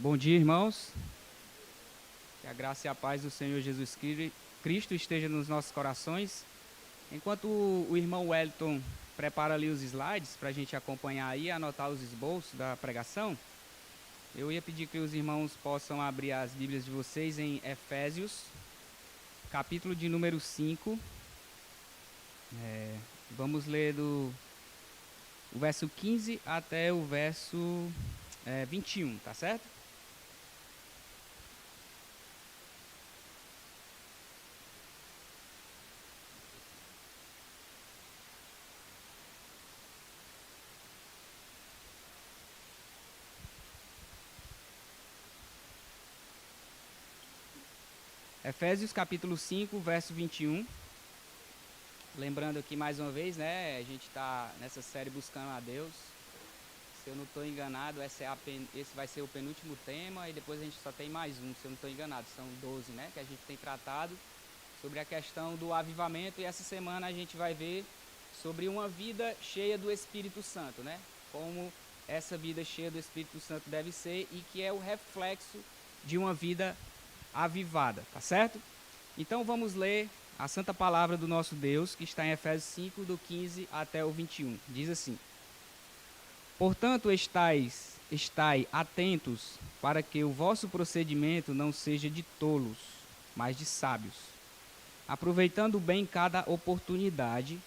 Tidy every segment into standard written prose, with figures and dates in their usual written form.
Bom dia, irmãos. Que a graça e a paz do Senhor Jesus Cristo esteja nos nossos corações. Enquanto o irmão Wellington prepara ali os slides para a gente acompanhar aí, anotar os esboços da pregação, eu ia pedir que os irmãos possam abrir as Bíblias de vocês em Efésios, capítulo de número 5. Vamos ler do o verso 15 até o verso 21, tá certo? Efésios capítulo 5, verso 21. Lembrando aqui mais uma vez, né? A gente está nessa série Buscando a Deus. Se eu não estou enganado, esse vai ser o penúltimo tema e depois a gente só tem mais um, se eu não estou enganado. São 12, né? Que a gente tem tratado sobre a questão do avivamento, e essa semana a gente vai ver sobre uma vida cheia do Espírito Santo, né? Como essa vida cheia do Espírito Santo deve ser e que é o reflexo de uma vida avivada, tá certo? Então vamos ler a santa palavra do nosso Deus, que está em Efésios 5, do 15 até o 21. Diz assim: Portanto, estai atentos para que o vosso procedimento não seja de tolos, mas de sábios, aproveitando bem cada oportunidade,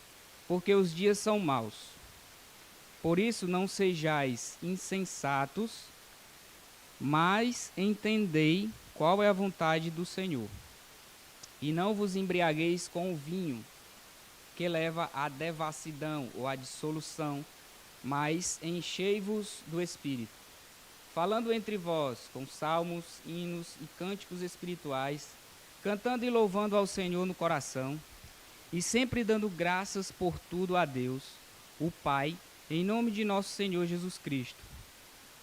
porque os dias são maus. Por isso não sejais insensatos, mas entendei qual é a vontade do Senhor. E não vos embriagueis com o vinho, que leva à devassidão ou à dissolução, mas enchei-vos do Espírito, falando entre vós com salmos, hinos e cânticos espirituais, cantando e louvando ao Senhor no coração, e sempre dando graças por tudo a Deus, o Pai, em nome de nosso Senhor Jesus Cristo,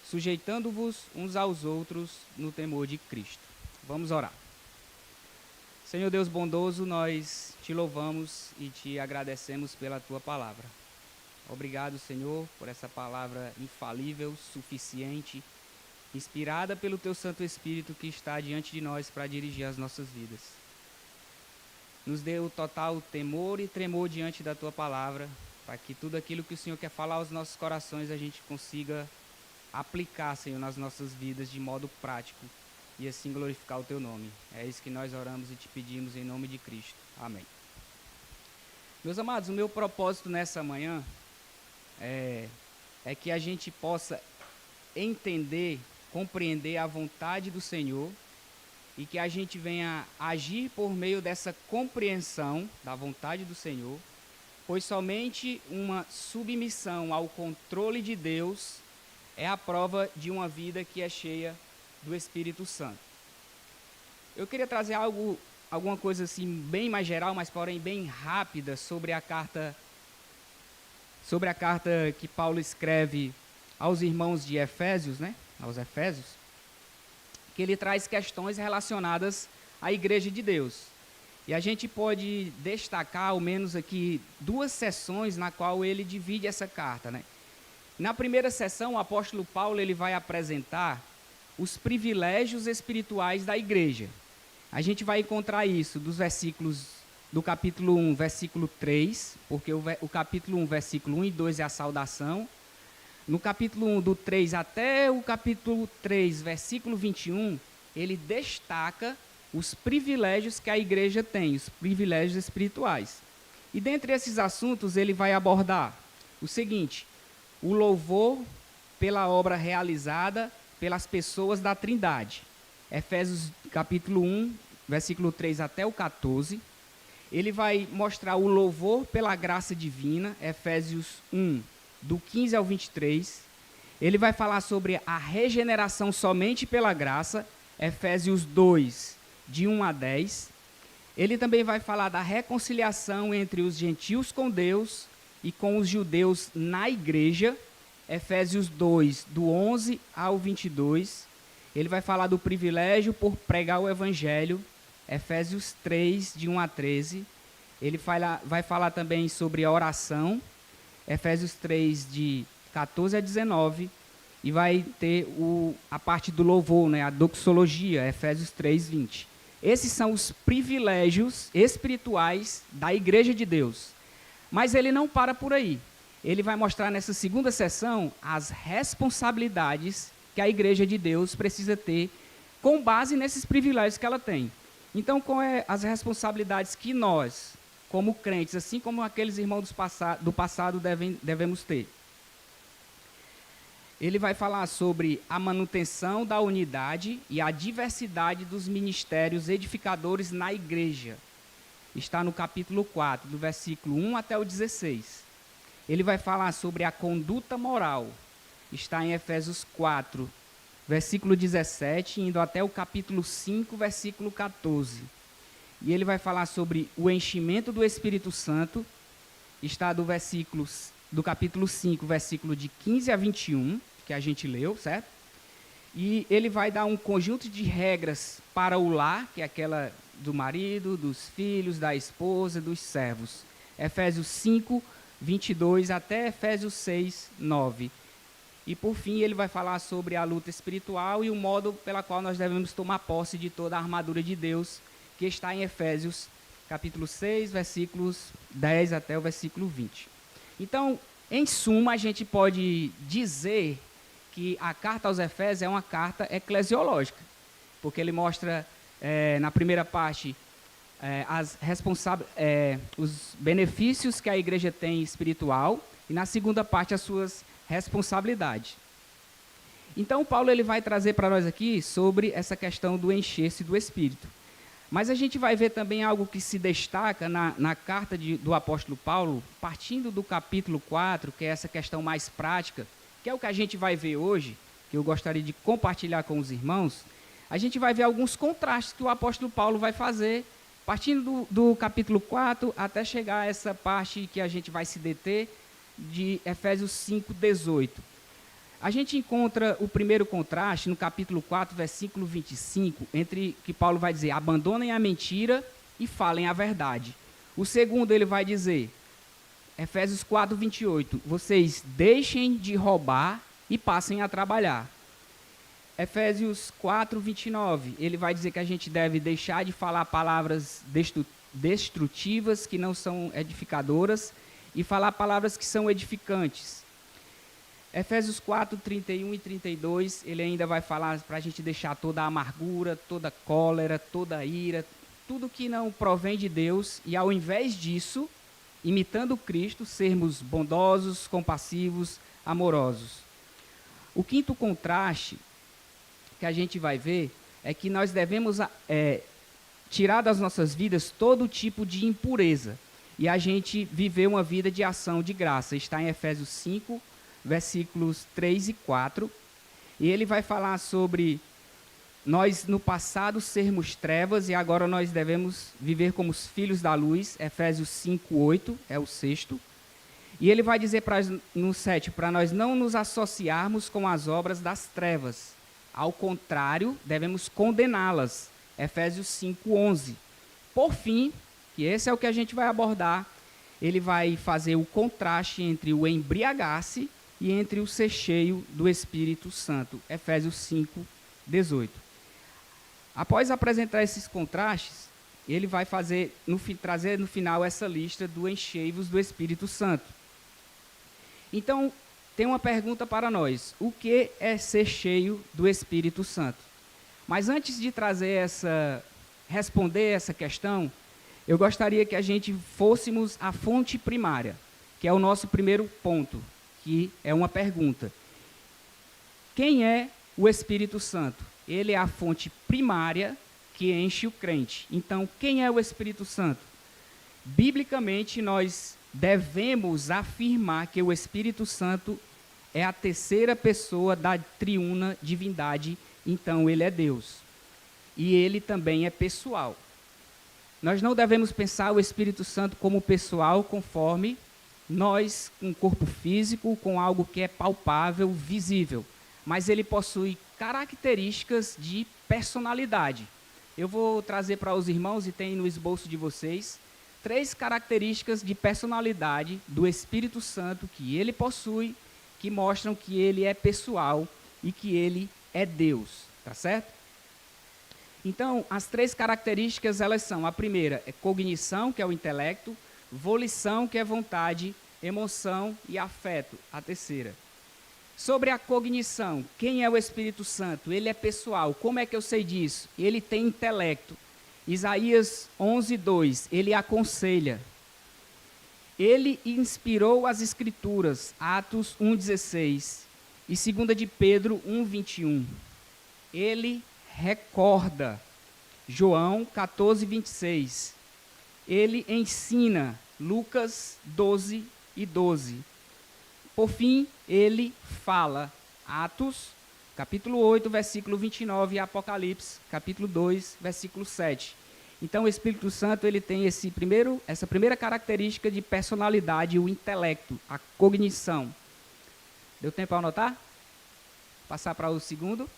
sujeitando-vos uns aos outros no temor de Cristo. Vamos orar. Senhor Deus bondoso, nós te louvamos e te agradecemos pela tua palavra. Obrigado, Senhor, por essa palavra infalível, suficiente, inspirada pelo teu Santo Espírito que está diante de nós para dirigir as nossas vidas. Nos dê o total temor e tremor diante da tua palavra, para que tudo aquilo que o Senhor quer falar aos nossos corações a gente consiga aplicar, Senhor, nas nossas vidas de modo prático e assim glorificar o teu nome. É isso que nós oramos e te pedimos em nome de Cristo. Amém. Meus amados, o meu propósito nessa manhã é que a gente possa entender, compreender a vontade do Senhor e que a gente venha agir por meio dessa compreensão da vontade do Senhor, pois somente uma submissão ao controle de Deus é a prova de uma vida que é cheia do Espírito Santo. Eu queria trazer alguma coisa assim bem mais geral, mas porém bem rápida sobre a carta que Paulo escreve aos irmãos de Efésios, né? Aos Efésios, que ele traz questões relacionadas à Igreja de Deus. E a gente pode destacar ao menos aqui duas sessões na qual ele divide essa carta, né? Na primeira sessão, o apóstolo Paulo ele vai apresentar os privilégios espirituais da igreja. A gente vai encontrar isso dos versículos do capítulo 1, versículo 3, porque o capítulo 1, versículo 1 e 2 é a saudação. No capítulo 1, do 3 até o capítulo 3, versículo 21, ele destaca os privilégios que a igreja tem, os privilégios espirituais. E dentre esses assuntos, ele vai abordar o seguinte: o louvor pela obra realizada pelas pessoas da Trindade. Efésios capítulo 1, versículo 3 até o 14. Ele vai mostrar o louvor pela graça divina, Efésios 1, do 15 ao 23. Ele vai falar sobre a regeneração somente pela graça, Efésios 2, de 1 a 10. Ele também vai falar da reconciliação entre os gentios com Deus e com os judeus na igreja, Efésios 2, do 11 ao 22. Ele vai falar do privilégio por pregar o evangelho, Efésios 3, de 1 a 13. Ele vai falar também sobre a oração, Efésios 3, de 14 a 19. e vai ter a parte do louvor, né, a doxologia, Efésios 3:20. Esses são os privilégios espirituais da Igreja de Deus. Mas ele não para por aí. Ele vai mostrar nessa segunda sessão as responsabilidades que a Igreja de Deus precisa ter com base nesses privilégios que ela tem. Então, quais as responsabilidades que nós, como crentes, assim como aqueles irmãos do passado devemos ter? Ele vai falar sobre a manutenção da unidade e a diversidade dos ministérios edificadores na igreja. Está no capítulo 4, do versículo 1 até o 16. Ele vai falar sobre a conduta moral. Está em Efésios 4, versículo 17, indo até o capítulo 5, versículo 14. E ele vai falar sobre o enchimento do Espírito Santo. Está do capítulo 5, versículo de 15 a 21, que a gente leu, certo? E ele vai dar um conjunto de regras para o lar, que é aquela do marido, dos filhos, da esposa, dos servos. Efésios 5, 22 até Efésios 6, 9. E por fim ele vai falar sobre a luta espiritual e o modo pela qual nós devemos tomar posse de toda a armadura de Deus, que está em Efésios capítulo 6, versículos 10 até o versículo 20. Então, em suma, a gente pode dizer que a carta aos Efésios é uma carta eclesiológica, porque ele mostra, na primeira parte, os benefícios que a igreja tem espiritual, e na segunda parte, as suas responsabilidades. Então, Paulo ele vai trazer para nós aqui sobre essa questão do encher-se do Espírito. Mas a gente vai ver também algo que se destaca na carta do apóstolo Paulo, partindo do capítulo 4, que é essa questão mais prática, que é o que a gente vai ver hoje, que eu gostaria de compartilhar com os irmãos. A gente vai ver alguns contrastes que o apóstolo Paulo vai fazer, partindo do capítulo 4 até chegar a essa parte que a gente vai se deter, de Efésios 5, 18. A gente encontra o primeiro contraste no capítulo 4, versículo 25, entre que Paulo vai dizer, abandonem a mentira e falem a verdade. O segundo ele vai dizer, Efésios 4, 28, vocês deixem de roubar e passem a trabalhar. Efésios 4, 29, ele vai dizer que a gente deve deixar de falar palavras destrutivas que não são edificadoras e falar palavras que são edificantes. Efésios 4, 31 e 32, ele ainda vai falar para a gente deixar toda a amargura, toda a cólera, toda a ira, tudo que não provém de Deus, e ao invés disso, imitando Cristo, sermos bondosos, compassivos, amorosos. O quinto contraste que a gente vai ver é que nós devemos tirar das nossas vidas todo tipo de impureza, e a gente viver uma vida de ação de graça. Está em Efésios 5, versículos 3 e 4, e ele vai falar sobre nós no passado sermos trevas e agora nós devemos viver como os filhos da luz, Efésios 5, 8, é o sexto, e ele vai dizer no 7, para nós não nos associarmos com as obras das trevas, ao contrário, devemos condená-las, Efésios 5, 11. Por fim, que esse é o que a gente vai abordar, ele vai fazer o contraste entre o embriagar-se e entre o ser cheio do Espírito Santo. Efésios 5, 18. Após apresentar esses contrastes, ele vai trazer no final essa lista do enchei-vos do Espírito Santo. Então, tem uma pergunta para nós. O que é ser cheio do Espírito Santo? Mas antes de responder essa questão, eu gostaria que a gente fôssemos à fonte primária, que é o nosso primeiro ponto, que é uma pergunta. Quem é o Espírito Santo? Ele é a fonte primária que enche o crente. Então, quem é o Espírito Santo? Biblicamente, nós devemos afirmar que o Espírito Santo é a terceira pessoa da triuna divindade, então ele é Deus. E ele também é pessoal. Nós não devemos pensar o Espírito Santo como pessoal, conforme nós, com um corpo físico, com algo que é palpável, visível. Mas ele possui características de personalidade. Eu vou trazer para os irmãos, e tem no esboço de vocês, 3 características de personalidade do Espírito Santo que ele possui, que mostram que ele é pessoal e que ele é Deus, tá certo? Então, as três características, elas são: a primeira é cognição, que é o intelecto; volição, que é vontade; emoção e afeto, a terceira. Sobre a cognição, quem é o Espírito Santo? Ele é pessoal. Como é que eu sei disso? Ele tem intelecto. Isaías 11:2, ele aconselha. Ele inspirou as Escrituras, Atos 1:16, e 2 de Pedro 1:21. Ele recorda, João 14:26. Ele ensina, Lucas 12:12. Por fim, ele fala, Atos, capítulo 8, versículo 29, e Apocalipse, capítulo 2, versículo 7. Então, o Espírito Santo, ele tem essa primeira característica de personalidade, o intelecto, a cognição. Deu tempo para anotar? Passar para o segundo.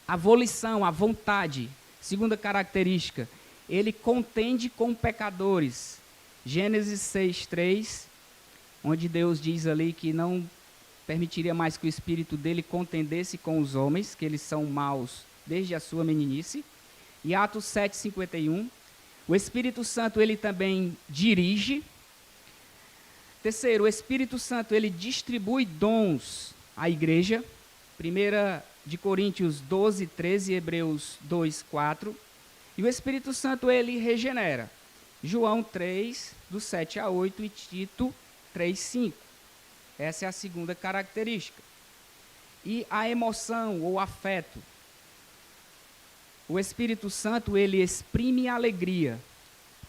A volição, a vontade, segunda característica, ele contende com pecadores. Gênesis 6:3, onde Deus diz ali que não permitiria mais que o espírito dele contendesse com os homens, que eles são maus desde a sua meninice. E Atos 7:51, o Espírito Santo, ele também dirige. Terceiro, o Espírito Santo, ele distribui dons à igreja. 1 de Coríntios 12:13, Hebreus 2:4. E o Espírito Santo, ele regenera. João 3, do 7-8, e Tito 3:5. Essa é a segunda característica. E a emoção ou afeto. O Espírito Santo, ele exprime alegria.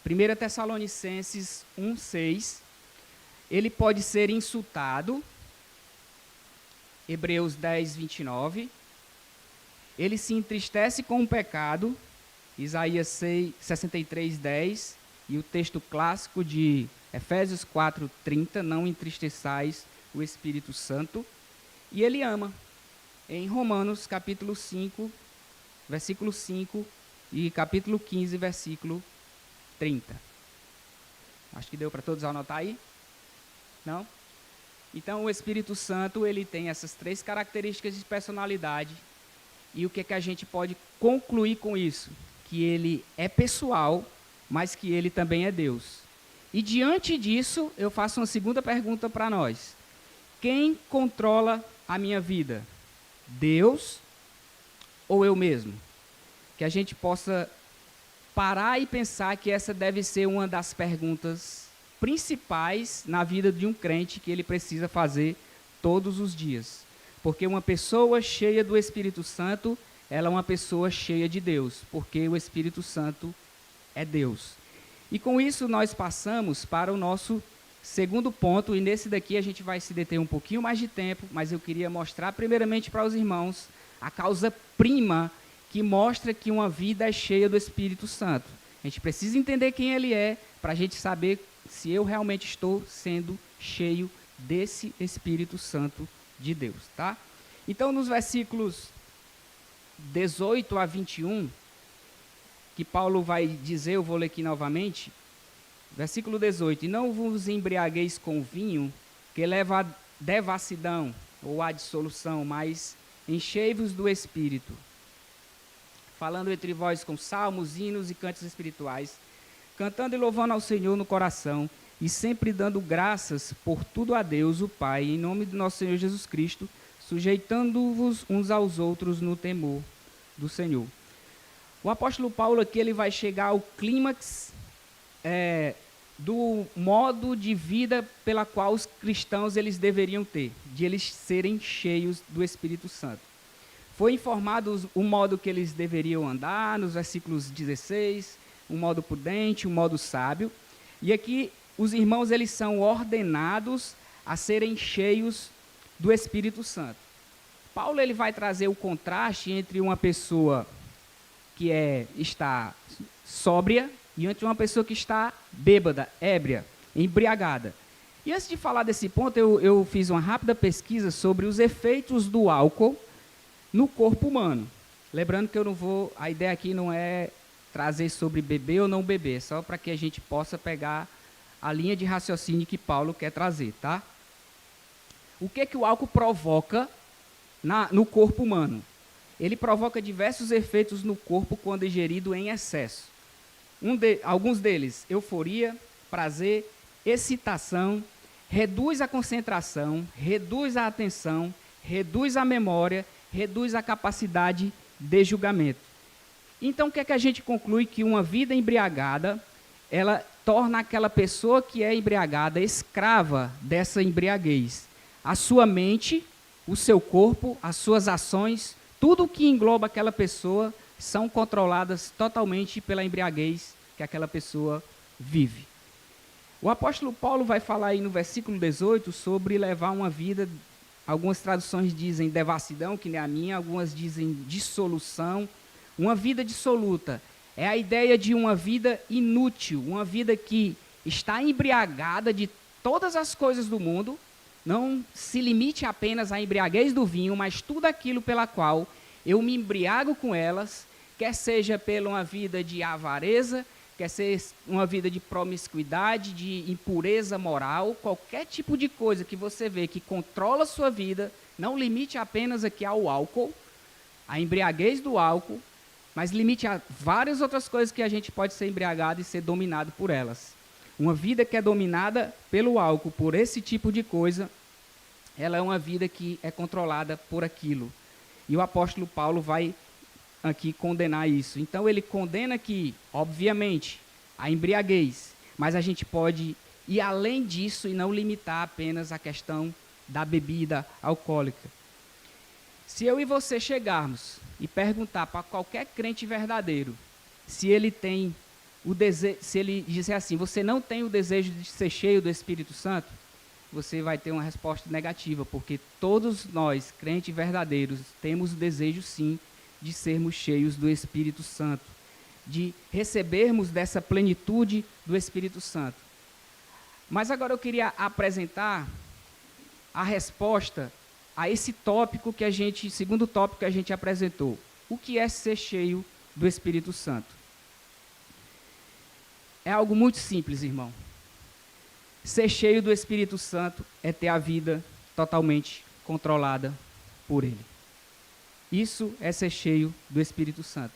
1 Tessalonicenses 1:6. Ele pode ser insultado. Hebreus 10:29. Ele se entristece com o pecado. Isaías 63:10. E o texto clássico de Efésios 4:30. Não entristeçais o Espírito Santo. E ele ama. Em Romanos capítulo 5, versículo 5, e capítulo 15, versículo 30. Acho que deu para todos anotar aí? Não? Então, o Espírito Santo, ele tem essas três características de personalidade. E o que é que a gente pode concluir com isso? Que ele é pessoal, mas que ele também é Deus. E diante disso, eu faço uma segunda pergunta para nós. Quem controla a minha vida? Deus ou eu mesmo? Que a gente possa parar e pensar que essa deve ser uma das perguntas principais na vida de um crente que ele precisa fazer todos os dias. Porque uma pessoa cheia do Espírito Santo, ela é uma pessoa cheia de Deus, porque o Espírito Santo é Deus. E com isso nós passamos para o nosso segundo ponto, e nesse daqui a gente vai se deter um pouquinho mais de tempo, mas eu queria mostrar primeiramente para os irmãos a causa-prima que mostra que uma vida é cheia do Espírito Santo. A gente precisa entender quem ele é, para a gente saber se eu realmente estou sendo cheio desse Espírito Santo de Deus, tá? Então, nos versículos 18-21, que Paulo vai dizer, eu vou ler aqui novamente, versículo 18: E não vos embriagueis com vinho, que leva à devassidão, ou à dissolução, mas enchei-vos do Espírito, falando entre vós com salmos, hinos e cantos espirituais, cantando e louvando ao Senhor no coração, e sempre dando graças por tudo a Deus, o Pai, em nome do nosso Senhor Jesus Cristo, sujeitando-vos uns aos outros no temor do Senhor. O apóstolo Paulo aqui, ele vai chegar ao clímax do modo de vida pela qual os cristãos eles deveriam ter, de eles serem cheios do Espírito Santo. Foi informado o modo que eles deveriam andar, nos versículos 16, um modo prudente, um modo sábio. E aqui os irmãos eles são ordenados a serem cheios do Espírito Santo. Paulo ele vai trazer o contraste entre uma pessoa que está sóbria e entre uma pessoa que está bêbada, ébria, embriagada. E antes de falar desse ponto, eu fiz uma rápida pesquisa sobre os efeitos do álcool no corpo humano. Lembrando que a ideia aqui não é trazer sobre beber ou não beber, só para que a gente possa pegar a linha de raciocínio que Paulo quer trazer, tá? O que o álcool provoca no corpo humano. Ele provoca diversos efeitos no corpo quando ingerido em excesso. Alguns deles, euforia, prazer, excitação, reduz a concentração, reduz a atenção, reduz a memória, reduz a capacidade de julgamento. Então, o que é que a gente conclui? Que uma vida embriagada, ela torna aquela pessoa que é embriagada escrava dessa embriaguez. A sua mente, o seu corpo, as suas ações, tudo que engloba aquela pessoa são controladas totalmente pela embriaguez que aquela pessoa vive. O apóstolo Paulo vai falar aí no versículo 18 sobre levar uma vida, algumas traduções dizem devassidão, que nem a minha, algumas dizem dissolução, uma vida dissoluta. É a ideia de uma vida inútil, uma vida que está embriagada de todas as coisas do mundo, não se limite apenas à embriaguez do vinho, mas tudo aquilo pela qual eu me embriago com elas, quer seja pela uma vida de avareza, quer ser uma vida de promiscuidade, de impureza moral, qualquer tipo de coisa que você vê que controla a sua vida, não limite apenas aqui ao álcool, a embriaguez do álcool, mas limite a várias outras coisas que a gente pode ser embriagado e ser dominado por elas. Uma vida que é dominada pelo álcool, por esse tipo de coisa, ela é uma vida que é controlada por aquilo. E o apóstolo Paulo vai aqui condenar isso. Então ele condena que, obviamente, a embriaguez, mas a gente pode ir além disso e não limitar apenas a questão da bebida alcoólica. Se eu e você chegarmos e perguntar para qualquer crente verdadeiro se ele tem o desejo, se ele disser assim, você não tem o desejo de ser cheio do Espírito Santo, você vai ter uma resposta negativa, porque todos nós, crentes verdadeiros, temos o desejo sim de sermos cheios do Espírito Santo, de recebermos dessa plenitude do Espírito Santo. Mas agora eu queria apresentar a resposta a esse tópico que segundo tópico que a gente apresentou. O que é ser cheio do Espírito Santo? É algo muito simples, irmão. Ser cheio do Espírito Santo é ter a vida totalmente controlada por Ele. Isso é ser cheio do Espírito Santo.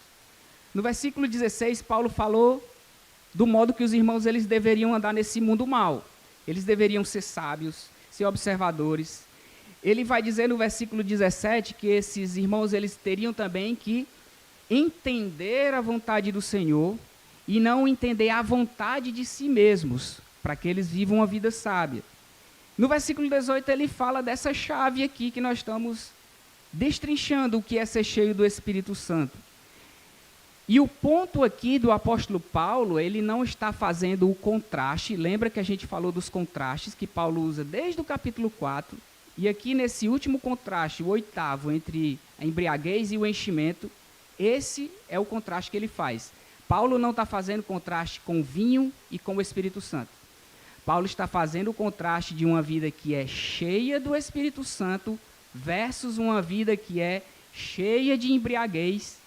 No versículo 16, Paulo falou do modo que os irmãos eles deveriam andar nesse mundo mal. Eles deveriam ser sábios, ser observadores. Ele vai dizer no versículo 17 que esses irmãos eles teriam também que entender a vontade do Senhor e não entender a vontade de si mesmos, para que eles vivam uma vida sábia. No versículo 18 ele fala dessa chave aqui que nós estamos destrinchando o que é ser cheio do Espírito Santo. E o ponto aqui do apóstolo Paulo, ele não está fazendo o contraste, lembra que a gente falou dos contrastes que Paulo usa desde o capítulo 4, e aqui nesse último contraste, o 8º, entre a embriaguez e o enchimento, esse é o contraste que ele faz. Paulo não está fazendo contraste com o vinho e com o Espírito Santo. Paulo está fazendo o contraste de uma vida que é cheia do Espírito Santo versus uma vida que é cheia de embriaguez.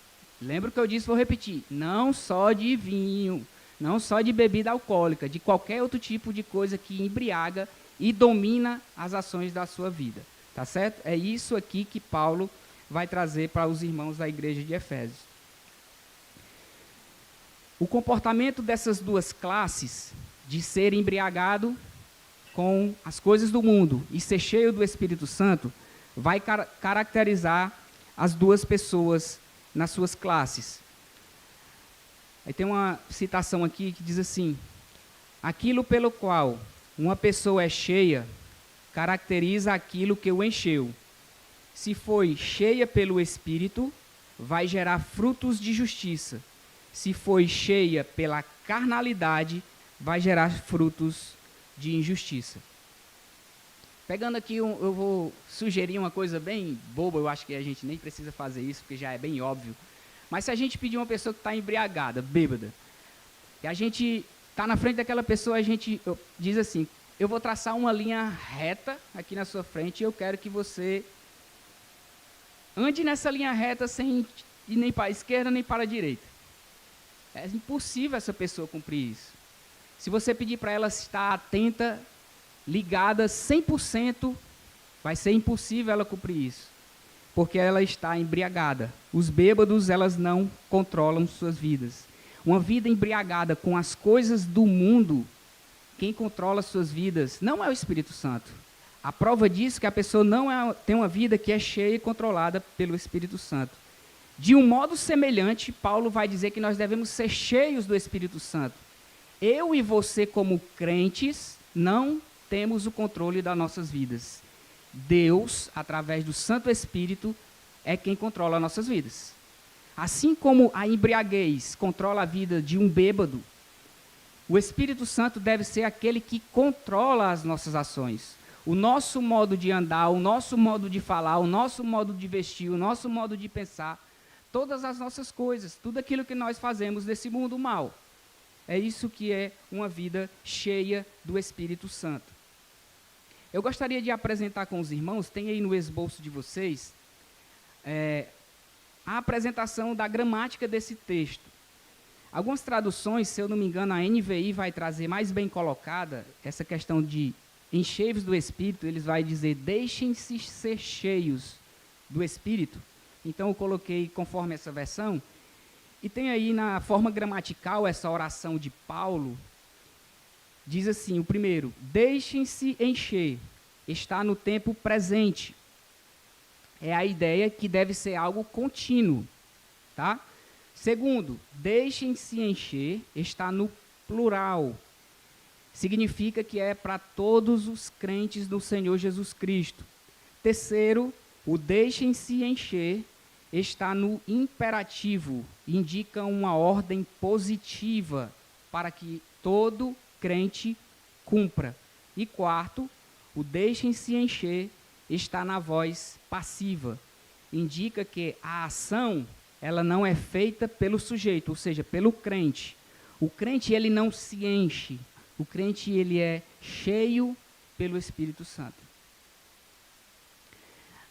Lembra o que eu disse, vou repetir, não só de vinho, não só de bebida alcoólica, de qualquer outro tipo de coisa que embriaga e domina as ações da sua vida. Tá certo? É isso aqui que Paulo vai trazer para os irmãos da igreja de Efésios. O comportamento dessas duas classes, de ser embriagado com as coisas do mundo e ser cheio do Espírito Santo, vai caracterizar as duas pessoas nas suas classes. Aí tem uma citação aqui que diz assim: aquilo pelo qual uma pessoa é cheia, caracteriza aquilo que o encheu. Se foi cheia pelo Espírito, vai gerar frutos de justiça. Se foi cheia pela carnalidade, vai gerar frutos de injustiça. Pegando aqui, eu vou sugerir uma coisa bem boba, eu acho que a gente nem precisa fazer isso, porque já é bem óbvio. Mas se a gente pedir uma pessoa que está embriagada, bêbada, e a gente está na frente daquela pessoa, a gente diz assim, eu vou traçar uma linha reta aqui na sua frente e eu quero que você ande nessa linha reta sem ir nem para a esquerda nem para a direita. É impossível essa pessoa cumprir isso. Se você pedir para ela estar atenta, ligada 100%, vai ser impossível ela cumprir isso. porque ela está embriagada. Os bêbados, elas não controlam suas vidas. Uma vida embriagada com as coisas do mundo, quem controla suas vidas não é o Espírito Santo. A prova disso é que a pessoa não tem uma vida que é cheia e controlada pelo Espírito Santo. De um modo semelhante, Paulo vai dizer que nós devemos ser cheios do Espírito Santo. Eu e você, como crentes, não temos o controle das nossas vidas. Deus, através do Santo Espírito, é quem controla as nossas vidas. Assim como a embriaguez controla a vida de um bêbado, o Espírito Santo deve ser aquele que controla as nossas ações. O nosso modo de andar, o nosso modo de falar, o nosso modo de vestir, o nosso modo de pensar, todas as nossas coisas, tudo aquilo que nós fazemos nesse mundo mal. É isso que é uma vida cheia do Espírito Santo. Eu gostaria de apresentar com os irmãos, tem aí no esboço de vocês, a apresentação da gramática desse texto. Algumas traduções, se eu não me engano, a NVI vai trazer mais bem colocada essa questão de enchei-vos do Espírito, eles vai dizer deixem-se ser cheios do Espírito. Então eu coloquei conforme essa versão, e tem aí na forma gramatical essa oração de Paulo, diz assim, o primeiro, deixem-se encher, está no tempo presente. É a ideia que deve ser algo contínuo, tá? Segundo, deixem-se encher, está no plural. Significa que é para todos os crentes do Senhor Jesus Cristo. Terceiro, o deixem-se encher está no imperativo, indica uma ordem positiva para que todo crente cumpra. E quarto, o deixem-se encher está na voz passiva, indica que a ação ela não é feita pelo sujeito, ou seja, pelo crente. O crente ele não se enche, o crente ele é cheio pelo Espírito Santo.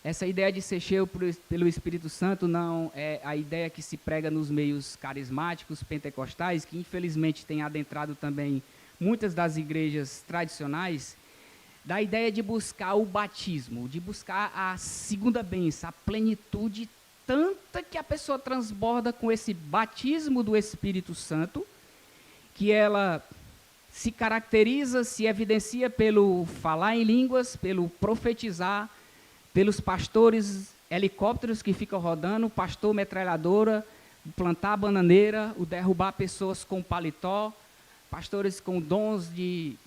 Essa ideia de ser cheio pelo Espírito Santo não é a ideia que se prega nos meios carismáticos, pentecostais, que infelizmente tem adentrado também muitas das igrejas tradicionais, da ideia de buscar o batismo, de buscar a segunda bênção, a plenitude tanta que a pessoa transborda com esse batismo do Espírito Santo, que ela se caracteriza, se evidencia pelo falar em línguas, pelo profetizar, pelos pastores helicópteros que ficam rodando, pastor metralhadora, plantar bananeira, o derrubar pessoas com paletó, pastores com dons de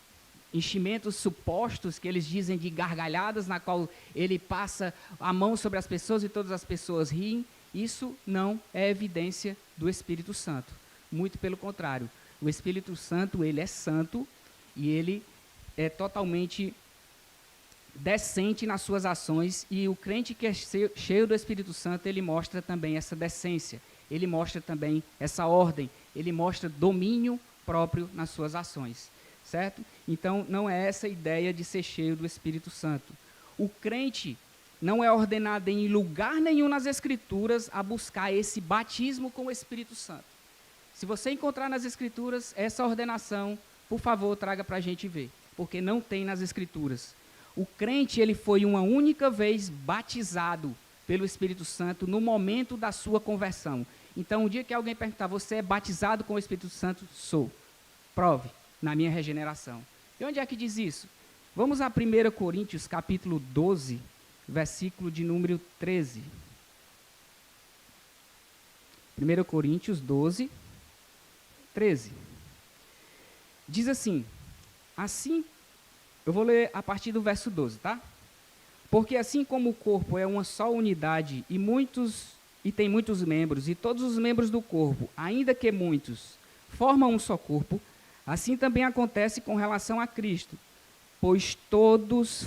enchimentos supostos, que eles dizem de gargalhadas, na qual ele passa a mão sobre as pessoas e todas as pessoas riem. Isso não é evidência do Espírito Santo. Muito pelo contrário. O Espírito Santo, ele é santo e ele é totalmente decente nas suas ações, e o crente que é cheio do Espírito Santo, ele mostra também essa decência, ele mostra também essa ordem, ele mostra domínio próprio nas suas ações, certo? Então, não é essa ideia de ser cheio do Espírito Santo. O crente não é ordenado em lugar nenhum nas Escrituras a buscar esse batismo com o Espírito Santo. Se você encontrar nas Escrituras essa ordenação, por favor, traga para a gente ver, porque não tem nas Escrituras. O crente, ele foi uma única vez batizado pelo Espírito Santo no momento da sua conversão. Então, o dia que alguém perguntar, você é batizado com o Espírito Santo? Sou. Prove, na minha regeneração. E onde é que diz isso? Vamos a 1 Coríntios, capítulo 12, versículo de número 13. 1 Coríntios 12, 13. Diz assim, eu vou ler a partir do verso 12, tá? Porque assim como o corpo é uma só unidade e tem muitos membros, e todos os membros do corpo, ainda que muitos, formam um só corpo, assim também acontece com relação a Cristo, pois todos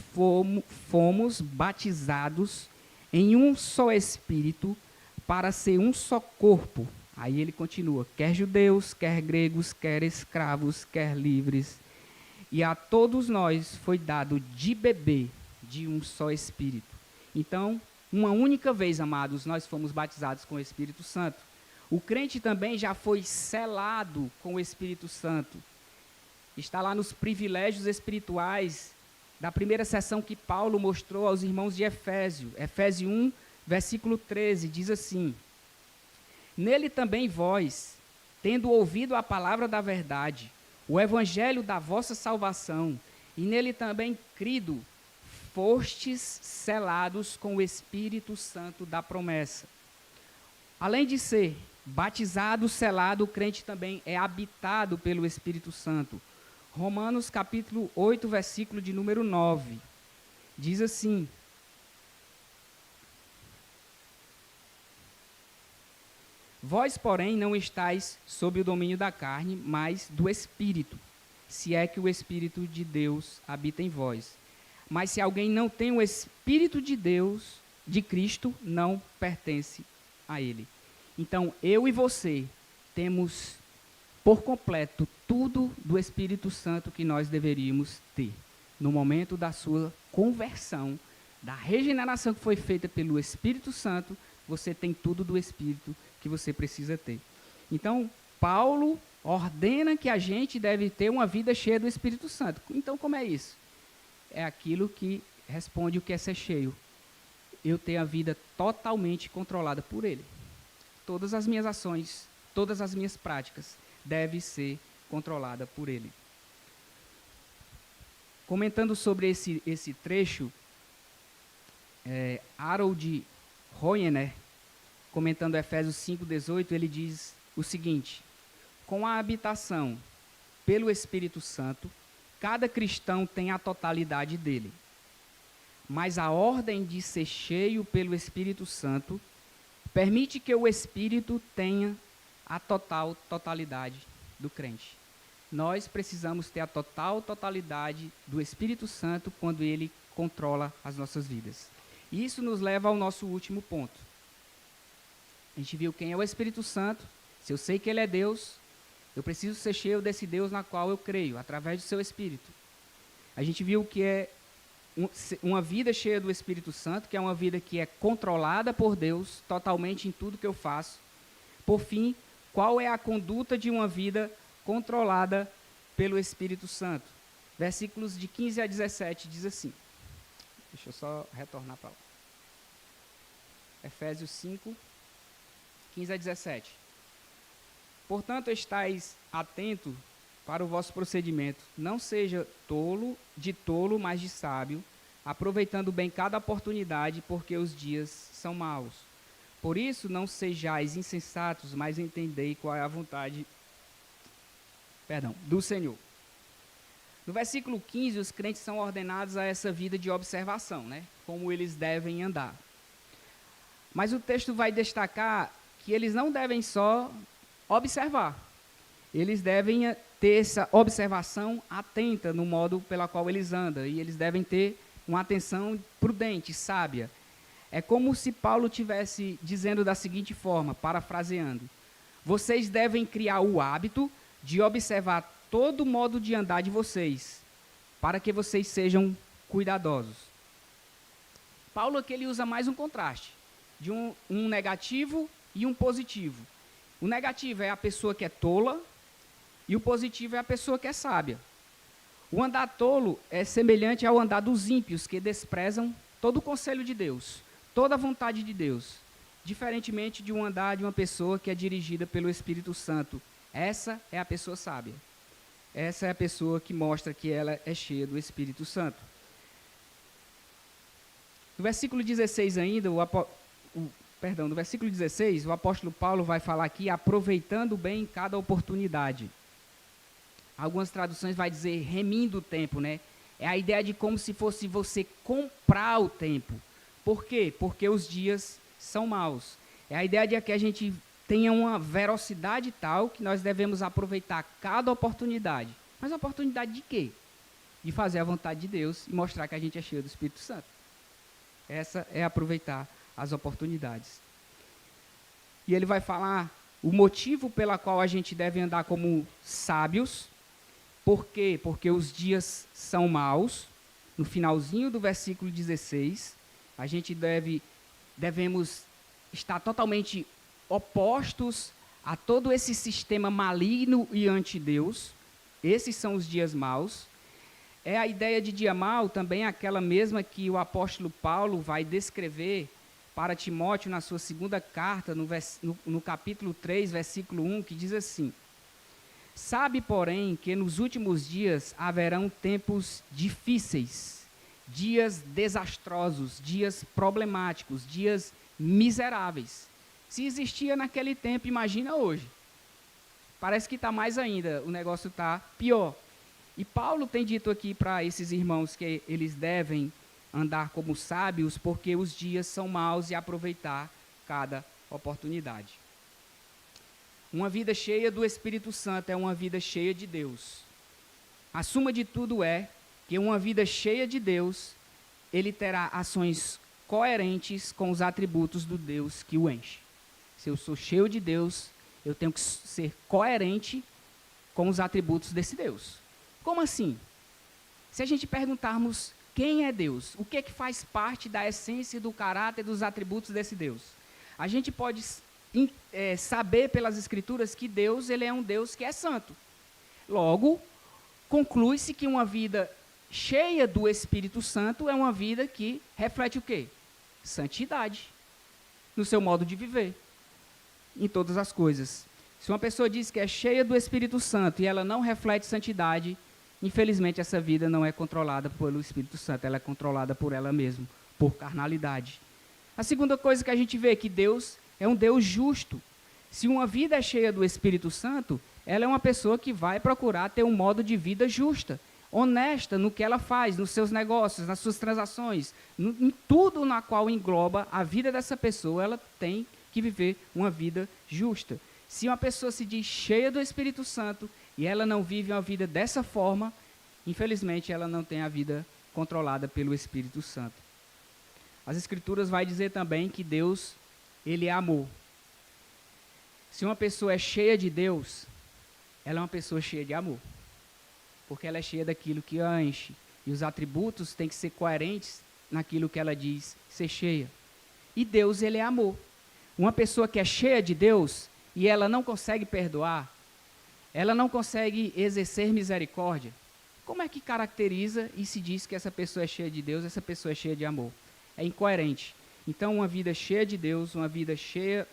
fomos batizados em um só Espírito para ser um só corpo. Aí ele continua, quer judeus, quer gregos, quer escravos, quer livres, e a todos nós foi dado de beber de um só Espírito. Então, uma única vez, amados, nós fomos batizados com o Espírito Santo. O crente também já foi selado com o Espírito Santo. Está lá nos privilégios espirituais da primeira sessão que Paulo mostrou aos irmãos de Efésio. Efésios 1, Versículo 13 diz assim: Nele também vós, tendo ouvido a palavra da verdade, o evangelho da vossa salvação, e nele também crido, fostes selados com o Espírito Santo da promessa. Além de ser batizado, selado, o crente também é habitado pelo Espírito Santo. Romanos capítulo 8, versículo de número 9. Diz assim: Vós, porém, não estáis sob o domínio da carne, mas do Espírito, se é que o Espírito de Deus habita em vós. Mas se alguém não tem o Espírito de Deus, de Cristo, não pertence a ele. Então, eu e você temos por completo tudo do Espírito Santo que nós deveríamos ter. No momento da sua conversão, da regeneração que foi feita pelo Espírito Santo, você tem tudo do Espírito que você precisa ter. Então, Paulo ordena que a gente deve ter uma vida cheia do Espírito Santo. Então, como é isso? É aquilo que responde o que é ser cheio. Eu tenho a vida totalmente controlada por Ele. Todas as minhas ações, todas as minhas práticas devem ser controladas por Ele. Comentando sobre esse trecho, Harold Royener, comentando Efésios 5,18, ele diz o seguinte: com a habitação pelo Espírito Santo, cada cristão tem a totalidade dele. Mas a ordem de ser cheio pelo Espírito Santo permite que o Espírito tenha a totalidade do crente. Nós precisamos ter a totalidade do Espírito Santo quando ele controla as nossas vidas. E isso nos leva ao nosso último ponto. A gente viu quem é o Espírito Santo. Se eu sei que ele é Deus, eu preciso ser cheio desse Deus na qual eu creio, através do seu Espírito. A gente viu que é uma vida cheia do Espírito Santo, que é uma vida que é controlada por Deus, totalmente em tudo que eu faço. Por fim, qual é a conduta de uma vida controlada pelo Espírito Santo? Versículos de 15 a 17 diz assim. Deixa eu só retornar para lá. Efésios 5, 15 a 17. Portanto, estais atento para o vosso procedimento. Não seja de tolo, mas de sábio, aproveitando bem cada oportunidade, porque os dias são maus. Por isso, não sejais insensatos, mas entendei qual é a vontade do Senhor. No versículo 15, os crentes são ordenados a essa vida de observação, né? Como eles devem andar. Mas o texto vai destacar que eles não devem só observar. Eles devem ter essa observação atenta no modo pela qual eles andam. E eles devem ter uma atenção prudente, sábia. É como se Paulo estivesse dizendo da seguinte forma, parafraseando: vocês devem criar o hábito de observar todo o modo de andar de vocês, para que vocês sejam cuidadosos. Paulo aqui ele usa mais um contraste, de um negativo e um positivo. O negativo é a pessoa que é tola, e o positivo é a pessoa que é sábia. O andar tolo é semelhante ao andar dos ímpios, que desprezam todo o conselho de Deus, toda a vontade de Deus, diferentemente de um andar de uma pessoa que é dirigida pelo Espírito Santo. Essa é a pessoa sábia. Essa é a pessoa que mostra que ela é cheia do Espírito Santo. No versículo 16 ainda, no versículo 16, o apóstolo Paulo vai falar aqui, aproveitando bem cada oportunidade. Algumas traduções vai dizer remindo o tempo, né? É a ideia de como se fosse você comprar o tempo. Por quê? Porque os dias são maus. É a ideia de que a gente tenha uma velocidade tal que nós devemos aproveitar cada oportunidade. Mas oportunidade de quê? De fazer a vontade de Deus e mostrar que a gente é cheio do Espírito Santo. Essa é aproveitar as oportunidades. E ele vai falar o motivo pela qual a gente deve andar como sábios. Por quê? Porque os dias são maus. No finalzinho do versículo 16, a gente devemos estar totalmente opostos a todo esse sistema maligno e anti-Deus. Esses são os dias maus. A ideia de dia mau também é aquela mesma que o apóstolo Paulo vai descrever para Timóteo na sua segunda carta, no capítulo 3, versículo 1, que diz assim: sabe, porém, que nos últimos dias haverão tempos difíceis, dias desastrosos, dias problemáticos, dias miseráveis. Se existia naquele tempo, imagina hoje. Parece que está mais ainda, o negócio está pior. E Paulo tem dito aqui para esses irmãos que eles devem andar como sábios, porque os dias são maus, e aproveitar cada oportunidade. Uma vida cheia do Espírito Santo é uma vida cheia de Deus. A suma de tudo é que uma vida cheia de Deus, ele terá ações coerentes com os atributos do Deus que o enche. Se eu sou cheio de Deus, eu tenho que ser coerente com os atributos desse Deus. Como assim? Se a gente perguntarmos quem é Deus, o que é que faz parte da essência, do caráter, dos atributos desse Deus? A gente pode saber pelas Escrituras que Deus, ele é um Deus que é santo. Logo, conclui-se que uma vida cheia do Espírito Santo é uma vida que reflete o quê? Santidade no seu modo de viver, em todas as coisas. Se uma pessoa diz que é cheia do Espírito Santo e ela não reflete santidade, infelizmente essa vida não é controlada pelo Espírito Santo, ela é controlada por ela mesma, por carnalidade. A segunda coisa que a gente vê é que Deus é um Deus justo. Se uma vida é cheia do Espírito Santo, ela é uma pessoa que vai procurar ter um modo de vida justa, honesta no que ela faz, nos seus negócios, nas suas transações, em tudo na qual engloba a vida dessa pessoa, ela tem que viver uma vida justa. Se uma pessoa se diz cheia do Espírito Santo e ela não vive uma vida dessa forma, infelizmente ela não tem a vida controlada pelo Espírito Santo. As Escrituras vai dizer também que Deus, ele é amor. Se uma pessoa é cheia de Deus, ela é uma pessoa cheia de amor, porque ela é cheia daquilo que a enche, e os atributos têm que ser coerentes naquilo que ela diz ser cheia. E Deus, ele é amor. Uma pessoa que é cheia de Deus e ela não consegue perdoar, ela não consegue exercer misericórdia, como é que caracteriza e se diz que essa pessoa é cheia de Deus, essa pessoa é cheia de amor? É incoerente. Então, uma vida cheia de Deus, uma vida cheia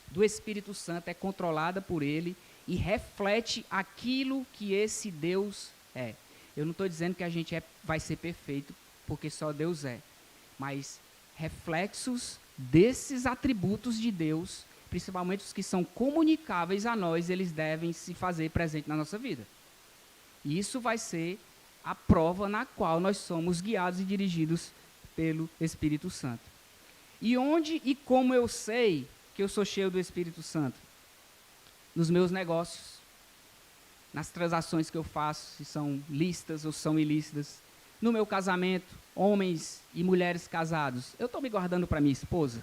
do Espírito Santo é controlada por ele e reflete aquilo que esse Deus é. Eu não estou dizendo que a gente vai ser perfeito, porque só Deus é, mas reflexos desses atributos de Deus, principalmente os que são comunicáveis a nós, eles devem se fazer presente na nossa vida. E isso vai ser a prova na qual nós somos guiados e dirigidos pelo Espírito Santo. E onde e como eu sei que eu sou cheio do Espírito Santo? Nos meus negócios, nas transações que eu faço, se são lícitas ou são ilícitas, no meu casamento, homens e mulheres casados. Eu estou me guardando para minha esposa?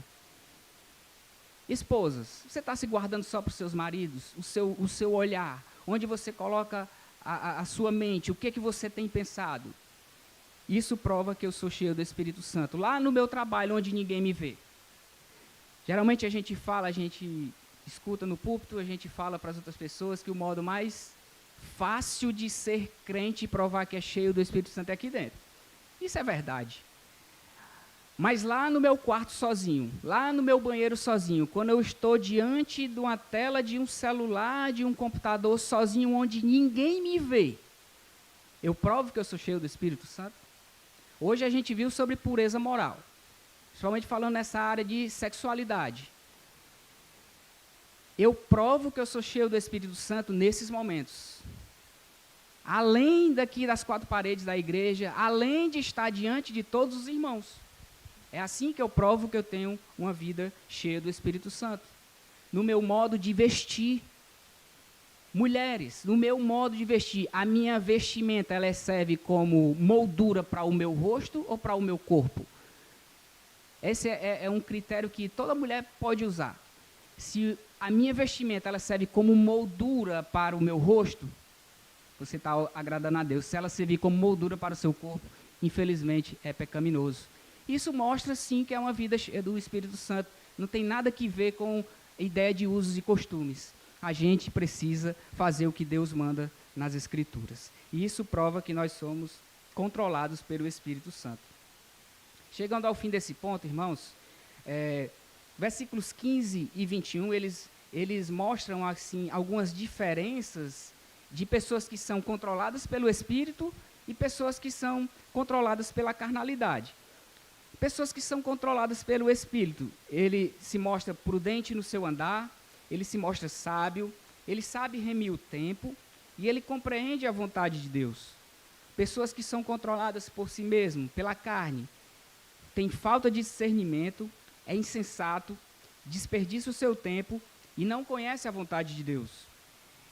Esposas, você está se guardando só para os seus maridos? O seu olhar, onde você coloca a sua mente, o que você tem pensado? Isso prova que eu sou cheio do Espírito Santo. Lá no meu trabalho, onde ninguém me vê. Geralmente a gente escuta no púlpito, a gente fala para as outras pessoas que o modo mais fácil de ser crente e provar que é cheio do Espírito Santo é aqui dentro. Isso é verdade. Mas lá no meu quarto sozinho, lá no meu banheiro sozinho, quando eu estou diante de uma tela de um celular, de um computador sozinho, onde ninguém me vê, eu provo que eu sou cheio do Espírito Santo? Hoje a gente viu sobre pureza moral, principalmente falando nessa área de sexualidade. Eu provo que eu sou cheio do Espírito Santo nesses momentos. Além daqui das quatro paredes da igreja, além de estar diante de todos os irmãos. É assim que eu provo que eu tenho uma vida cheia do Espírito Santo. No meu modo de vestir. Mulheres, no meu modo de vestir, a minha vestimenta, ela serve como moldura para o meu rosto ou para o meu corpo? Esse é um critério que toda mulher pode usar. Se a minha vestimenta, ela serve como moldura para o meu rosto, você está agradando a Deus. Se ela servir como moldura para o seu corpo, infelizmente é pecaminoso. Isso mostra, sim, que é uma vida cheia do Espírito Santo. Não tem nada que ver com a ideia de usos e costumes. A gente precisa fazer o que Deus manda nas Escrituras. E isso prova que nós somos controlados pelo Espírito Santo. Chegando ao fim desse ponto, irmãos, Versículos 15 e 21, eles mostram assim algumas diferenças de pessoas que são controladas pelo Espírito e pessoas que são controladas pela carnalidade. Pessoas que são controladas pelo Espírito, ele se mostra prudente no seu andar, ele se mostra sábio, ele sabe remir o tempo e ele compreende a vontade de Deus. Pessoas que são controladas por si mesmo, pela carne, têm falta de discernimento, é insensato, desperdiça o seu tempo e não conhece a vontade de Deus.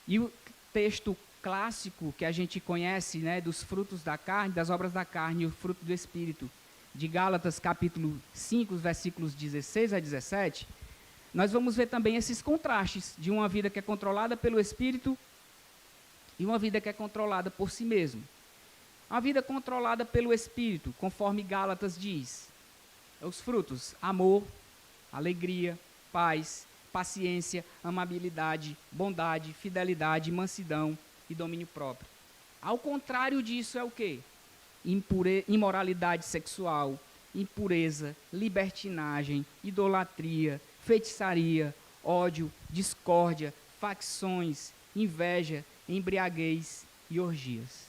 E o texto clássico que a gente conhece, né, dos frutos da carne, das obras da carne e o fruto do Espírito, de Gálatas capítulo 5, versículos 16 a 17, nós vamos ver também esses contrastes de uma vida que é controlada pelo Espírito e uma vida que é controlada por si mesmo. Uma vida controlada pelo Espírito, conforme Gálatas diz, os frutos, amor, alegria, paz, paciência, amabilidade, bondade, fidelidade, mansidão e domínio próprio. Ao contrário disso é o quê? Imoralidade sexual, impureza, libertinagem, idolatria, feitiçaria, ódio, discórdia, facções, inveja, embriaguez e orgias.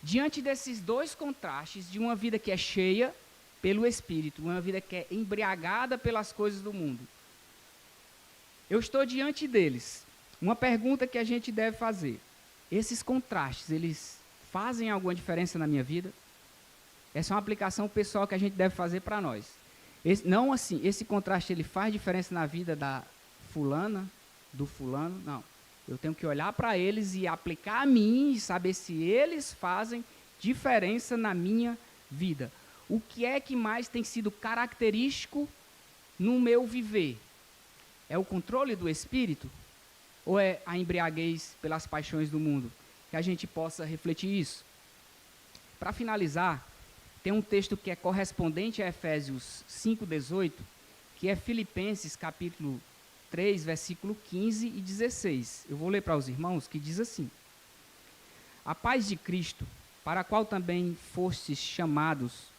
Diante desses dois contrastes de uma vida que é cheia pelo Espírito, uma vida que é embriagada pelas coisas do mundo, eu estou diante deles. Uma pergunta que a gente deve fazer: esses contrastes, eles fazem alguma diferença na minha vida? Essa é uma aplicação pessoal que a gente deve fazer para nós. Não assim, esse contraste ele faz diferença na vida da fulana, do fulano, não. Eu tenho que olhar para eles e aplicar a mim e saber se eles fazem diferença na minha vida. O que é que mais tem sido característico no meu viver? É o controle do Espírito? Ou é a embriaguez pelas paixões do mundo? Que a gente possa refletir isso. Para finalizar, tem um texto que é correspondente a Efésios 5:18, que é Filipenses capítulo 3, versículo 15 e 16. Eu vou ler para os irmãos, que diz assim: a paz de Cristo, para a qual também fostes chamados,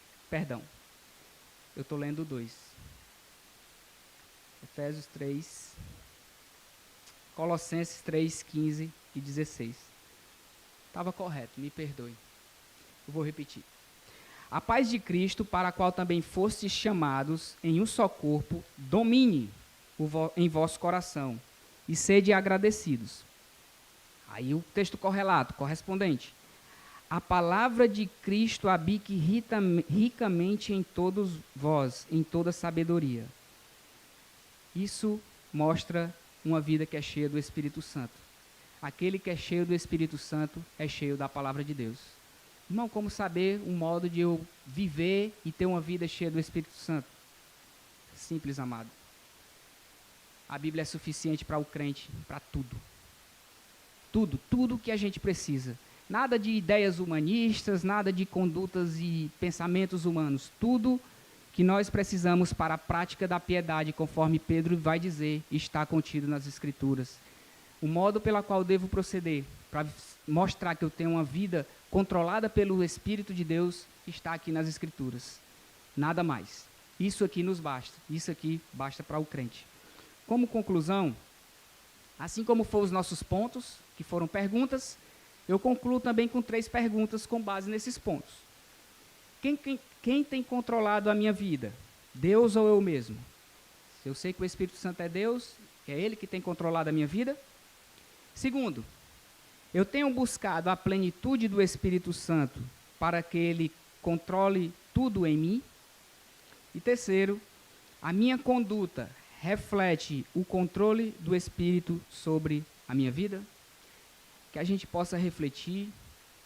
eu estou lendo 2. Efésios 3, Colossenses 3, 15 e 16. Estava correto, me perdoe. Eu vou repetir. A paz de Cristo, para a qual também fostes chamados em um só corpo, domine em vosso coração e sede agradecidos. Aí o texto correlato, correspondente. A palavra de Cristo habite ricamente em todos vós, em toda sabedoria. Isso mostra uma vida que é cheia do Espírito Santo. Aquele que é cheio do Espírito Santo é cheio da palavra de Deus. Irmão, como saber um modo de eu viver e ter uma vida cheia do Espírito Santo? Simples, amado. A Bíblia é suficiente para o crente, para tudo. Tudo que a gente precisa. Nada de ideias humanistas, nada de condutas e pensamentos humanos. Tudo que nós precisamos para a prática da piedade, conforme Pedro vai dizer, está contido nas Escrituras. O modo pelo qual devo proceder para mostrar que eu tenho uma vida controlada pelo Espírito de Deus está aqui nas Escrituras. Nada mais. Isso aqui nos basta. Isso aqui basta para o crente. Como conclusão, assim como foram os nossos pontos, que foram perguntas, eu concluo também com 3 perguntas com base nesses pontos. Quem tem controlado a minha vida? Deus ou eu mesmo? Se eu sei que o Espírito Santo é Deus, é Ele que tem controlado a minha vida. Segundo, eu tenho buscado a plenitude do Espírito Santo para que Ele controle tudo em mim. E terceiro, a minha conduta reflete o controle do Espírito sobre a minha vida? Que a gente possa refletir,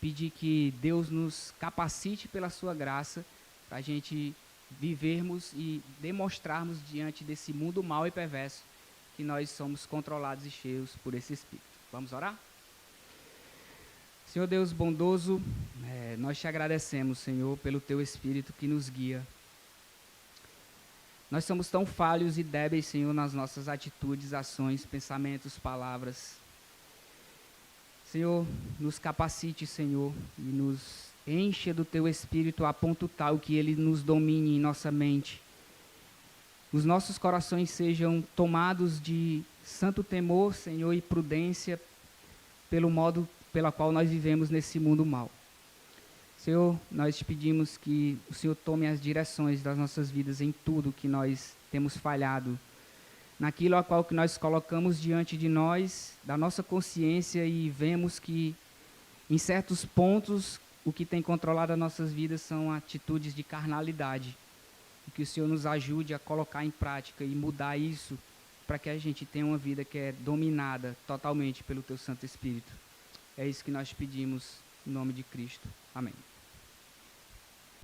pedir que Deus nos capacite pela sua graça para a gente vivermos e demonstrarmos diante desse mundo mau e perverso que nós somos controlados e cheios por esse Espírito. Vamos orar? Senhor Deus bondoso, nós te agradecemos, Senhor, pelo teu Espírito que nos guia. Nós somos tão falhos e débeis, Senhor, nas nossas atitudes, ações, pensamentos, palavras. Senhor, nos capacite, Senhor, e nos encha do teu Espírito a ponto tal que ele nos domine em nossa mente. os nossos corações sejam tomados de santo temor, Senhor, e prudência pelo modo pela qual nós vivemos nesse mundo mau. Senhor, nós te pedimos que o Senhor tome as direções das nossas vidas em tudo que nós temos falhado, naquilo a qual que nós colocamos diante de nós, da nossa consciência, e vemos que em certos pontos o que tem controlado as nossas vidas são atitudes de carnalidade. E que o Senhor nos ajude a colocar em prática e mudar isso para que a gente tenha uma vida que é dominada totalmente pelo Teu Santo Espírito. É isso que nós pedimos em nome de Cristo. Amém.